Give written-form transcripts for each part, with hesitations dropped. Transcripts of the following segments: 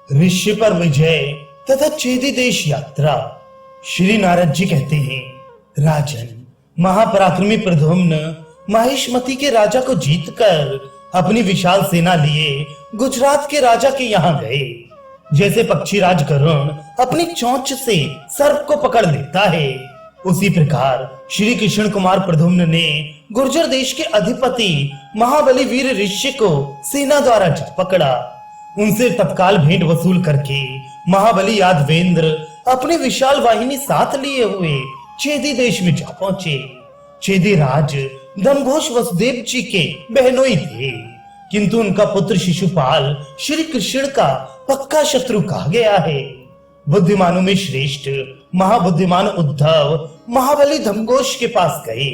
ऋषि पर विजय तथा चेदी देश यात्रा। श्री नारद जी कहते हैं, राजन, महापराक्रमी प्रद्युम्न माहिष्मति के राजा को जीतकर अपनी विशाल सेना लिए गुजरात के राजा के यहाँ गए। जैसे पक्षी राज गरुण अपनी चोंच से सर्प को पकड़ लेता है, उसी प्रकार श्री कृष्ण कुमार प्रद्युम्न ने गुर्जर देश के अधिपति महाबली वीर ऋषि को सेना द्वारा जा पकड़ा। उनसे तत्काल भेंट वसूल करके महाबली यादवेंद्र अपनी विशाल वाहिनी साथ लिए हुए चेदी देश में जा पहुंचे। चेदी राज दमघोष वसुदेव जी के बहनोई थे, किंतु उनका पुत्र शिशुपाल श्री कृष्ण का पक्का शत्रु कहा गया है। बुद्धिमानों में श्रेष्ठ महाबुद्धिमान उद्धव महाबली दमघोष के पास गए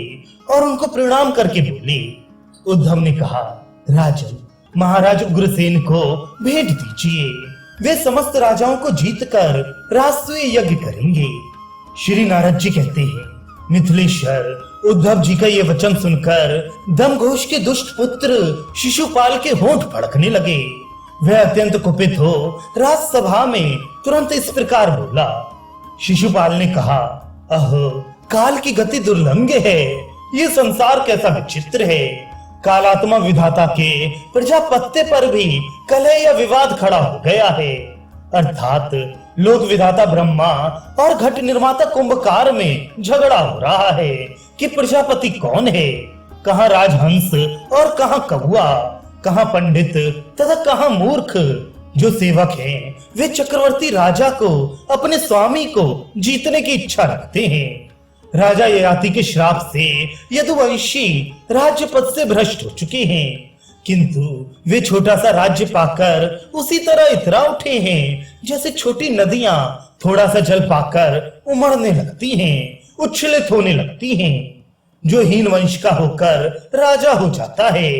और उनको प्रणाम करके बोले। उद्धव ने कहा, राजन, महाराज उग्रसेन को भेंट दीजिए, वे समस्त राजाओं को जीतकर राष्ट्रीय यज्ञ करेंगे। श्री नारद जी कहते हैं, मिथिलेश्वर, उद्धव जी का ये वचन सुनकर दमघोष के दुष्ट पुत्र शिशुपाल के होंठ फड़कने लगे। वह अत्यंत कुपित हो राजसभा में तुरंत इस प्रकार बोला। शिशुपाल ने कहा, अहो, काल की गति दुर्लंघ है, ये संसार कैसा विचित्र है। कालात्मा विधाता के प्रजापत्य पर भी कलह या विवाद खड़ा हो गया है। अर्थात लोक विधाता ब्रह्मा और घट निर्माता कुंभकार में झगड़ा हो रहा है कि प्रजापति कौन है, कहाँ राजहंस और कहाँ कौआ, कहाँ पंडित तथा कहाँ मूर्ख। जो सेवक हैं, वे चक्रवर्ती राजा को, अपने स्वामी को जीतने की इच्छा रखते हैं। राजा ययाति के श्राप से यदुवंशी राज्य पद से भ्रष्ट हो चुके हैं, किंतु वे छोटा सा राज्य पाकर उसी तरह इतरा उठे हैं जैसे छोटी नदियां थोड़ा सा जल पाकर उमड़ने लगती हैं, उच्छलित होने लगती हैं। जो हीन वंश का होकर राजा हो जाता है,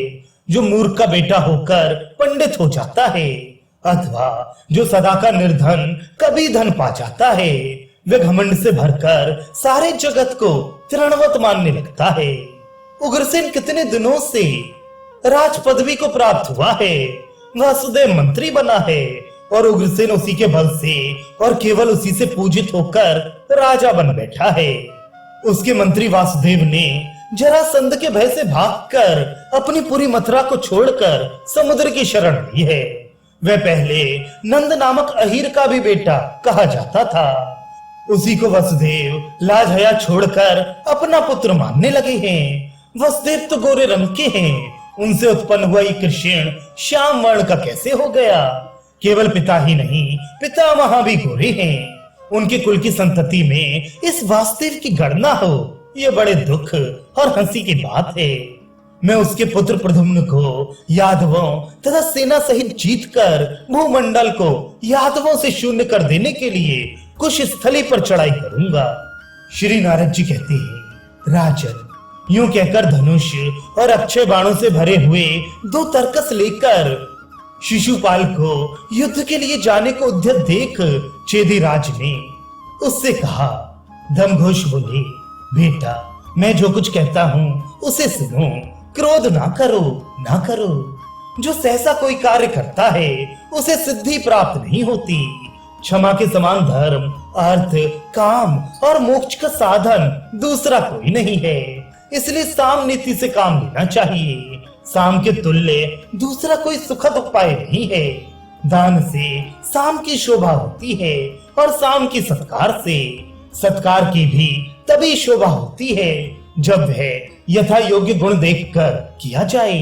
जो मूर्ख का बेटा होकर पंडित हो जाता है, अथवा जो सदा का निर्धन कभी धन पा जाता है, वे घमंड से भरकर सारे जगत को तृणवत मानने लगता है। उग्रसेन कितने दिनों से राज पदवी को प्राप्त हुआ है, वासुदेव मंत्री बना है और उग्रसेन उसी के बल से और केवल उसी से पूजित होकर राजा बन बैठा है। उसके मंत्री वासुदेव ने जरासंध के भय से भागकर अपनी पूरी मथुरा को छोड़कर समुद्र की शरण ली है। वह पहले नंद नामक अहीर का भी बेटा कहा जाता था। उसी को वसुदेव लाज हया छोड़कर अपना पुत्र मानने लगे हैं। वसुदेव तो गोरे रंग के हैं, उनसे उत्पन्न हुआ ये कृष्ण श्याम वर्ण का कैसे हो गया। केवल पिता ही नहीं, पितामह भी गोरे हैं। उनके कुल की संतति में इस वासुदेव की गणना हो, ये बड़े दुख और हंसी की बात है। मैं उसके पुत्र प्रद्युम्न को यादवों तथा सेना सहित जीतकर भूमंडल को यादवों से शून्य कर देने के लिए कुश स्थली पर चढ़ाई करूंगा। श्री नारद जी कहते हैं, राजन, यूं कहकर धनुष और अक्षय बाणों से भरे हुए 2 तरकस लेकर शिशुपाल को युद्ध के लिए जाने को उद्यत देख चेदी राज ने उससे कहा। दमघोष बोले, बेटा, मैं जो कुछ कहता हूँ उसे सुनो, क्रोध ना करो, ना करो। जो सहसा कोई कार्य करता है उसे सिद्धि प्राप्त नहीं होती। क्षमा के समान धर्म, अर्थ, काम और मोक्ष का साधन दूसरा कोई नहीं है। इसलिए साम नीति से काम लेना चाहिए। साम के तुल्य दूसरा कोई सुखद उपाय नहीं है। दान से साम की शोभा होती है और साम की सत्कार से सत्कार की भी तभी शोभा होती है जब वह यथा योग्य गुण देखकर किया जाए।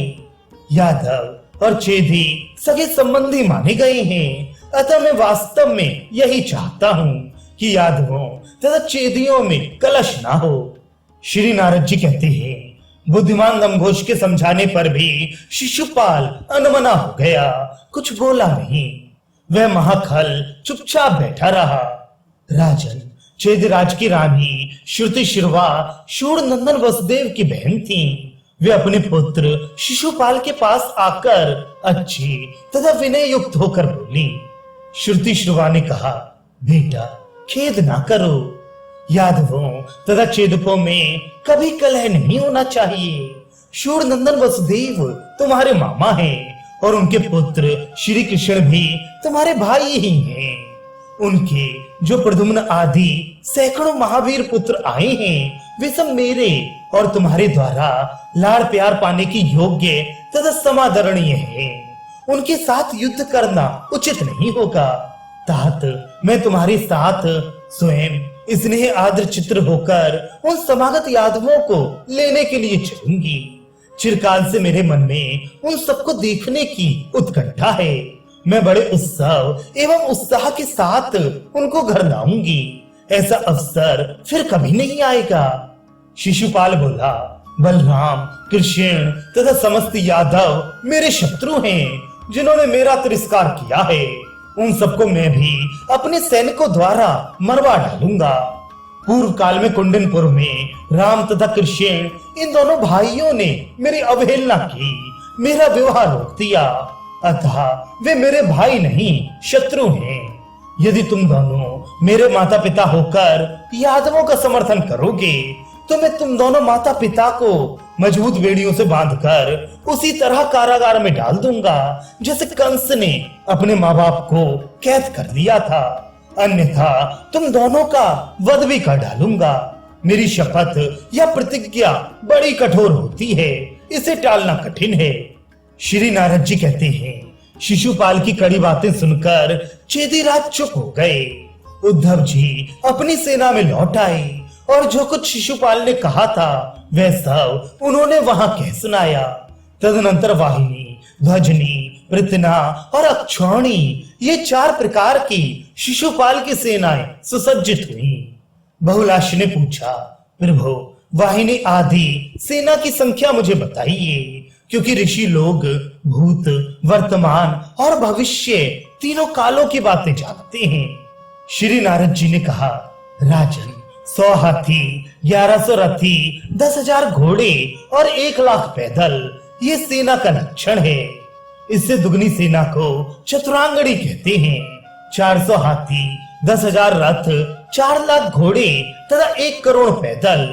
यादव और चेदी सगे संबंधी माने गए हैं, अतः मैं वास्तव में यही चाहता हूँ कि यादवों तथा चेदियों में कलश ना हो। श्री नारद जी कहते हैं, बुद्धिमान दमघोष के समझाने पर भी शिशुपाल अनमना हो गया, कुछ बोला नहीं। वह महाखल चुपचाप बैठा रहा। राजन, चेदिराज की रानी श्रुति शिरवा शूरनंदन वसुदेव की बहन थी। वे अपने पुत्र शिशुपाल के पास आकर अच्छी तथा विनय युक्त होकर बोली। श्रुति शिरवा ने कहा, बेटा, खेद ना करो। यादवों तथा चेदकों में कभी कलह नहीं होना चाहिए। शूरनंदन वसुदेव तुम्हारे मामा हैं और उनके पुत्र श्री कृष्ण भी तुम्हारे भाई ही हैं। उनके जो प्रद्युम्न आदि सैकड़ों महावीर पुत्र आए हैं, वे सब मेरे और तुम्हारे द्वारा लाड़ प्यार पाने की योग्य तथा समादरणीय हैं। उनके साथ युद्ध करना उचित नहीं होगा। तात मैं तुम्हारे साथ स्वयं स्नेह आदर चित्र होकर उन समागत यादवों को लेने के लिए चलूंगी। चिरकाल से मेरे मन में उन सबको देखने की उत्कंठा है। मैं बड़े उत्सव एवं उत्साह के साथ उनको घर लाऊंगी। ऐसा अवसर फिर कभी नहीं आएगा। शिशुपाल बोला, बलराम, कृष्ण तथा समस्त यादव मेरे शत्रु हैं, जिन्होंने मेरा तिरस्कार किया है। उन सबको मैं भी अपने सैनिकों द्वारा मरवा डालूंगा। पूर्व काल में कुंडनपुर में राम तथा कृष्ण इन दोनों भाइयों ने मेरी अवहेलना की, मेरा विवाह रोक दिया। अतः वे मेरे भाई नहीं शत्रु हैं। यदि तुम दोनों मेरे माता पिता होकर यादवों का समर्थन करोगे तो मैं तुम दोनों माता पिता को मजबूत बेड़ियों से बांधकर उसी तरह कारागार में डाल दूंगा जैसे कंस ने अपने माँ बाप को कैद कर दिया था। अन्यथा तुम दोनों का वध भी कर डालूंगा। मेरी शपथ या प्रतिज्ञा बड़ी कठोर होती है, इसे टालना कठिन है। श्री नारद जी कहते हैं, शिशुपाल की कड़ी बातें सुनकर चेदीराज चुप हो गए। उद्धव जी अपनी सेना में लौट आए और जो कुछ शिशुपाल ने कहा था वह सब उन्होंने वहां कह सुनाया। तदनंतर वाहिनी, ध्वजनी, पृतना और अक्षौणी ये 4 प्रकार की शिशुपाल की सेनाएं सुसज्जित हुई। बहुलाश ने पूछा, प्रभु वाहिनी आदि सेना की संख्या मुझे बताइए, क्योंकि ऋषि लोग भूत, वर्तमान और भविष्य तीनों कालों की बातें जानते हैं। श्री नारद जी ने कहा, राजन, 100 हाथी, 1100 रथी, 10,000 घोड़े और 1 लाख पैदल ये सेना का लक्षण है। इससे दुगनी सेना को चतुरांगणी कहते हैं। 400 हाथी, 10,000 रथ, 4 लाख घोड़े तथा 1 करोड़ पैदल,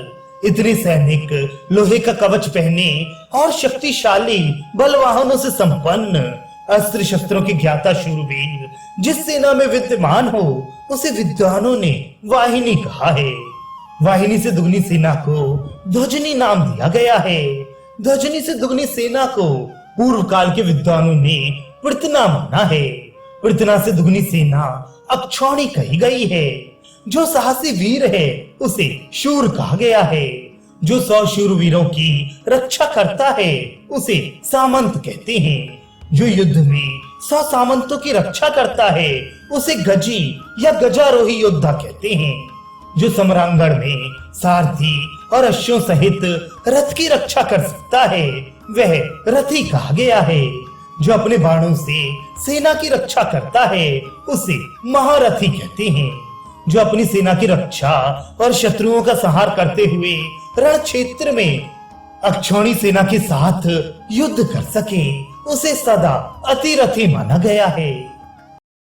इतने सैनिक लोहे का कवच पहने और शक्तिशाली बलवाहनों से संपन्न, अस्त्र शस्त्रों के ज्ञाता शूरवीर जिस सेना में विद्यमान हो उसे विद्वानों ने वाहिनी कहा है। वाहिनी से दुगनी सेना को ध्वजनी नाम दिया गया है। ध्वजनी से दुगनी सेना को पूर्व काल के विद्वानों ने पृतना माना है। पृतना से दुगनी सेना अक्षौणी कही गई है। जो साहसी वीर है उसे शूर कहा गया है। जो 100 शूरवीरों की रक्षा करता है उसे सामंत कहते हैं। जो युद्ध में 100 सामंतों की रक्षा करता है उसे गजी या गजारोही योद्धा कहते हैं। जो सम्रांगण में सारथी और अश्वों सहित रथ की रक्षा कर सकता है वह रथी कहा गया है। जो अपने बाणों से सेना की रक्षा करता है उसे महारथी कहते हैं। जो अपनी सेना की रक्षा और शत्रुओं का संहार करते हुए रण क्षेत्र में अक्षौणी सेना के साथ युद्ध कर सके उसे सदा अतिरथी माना गया है।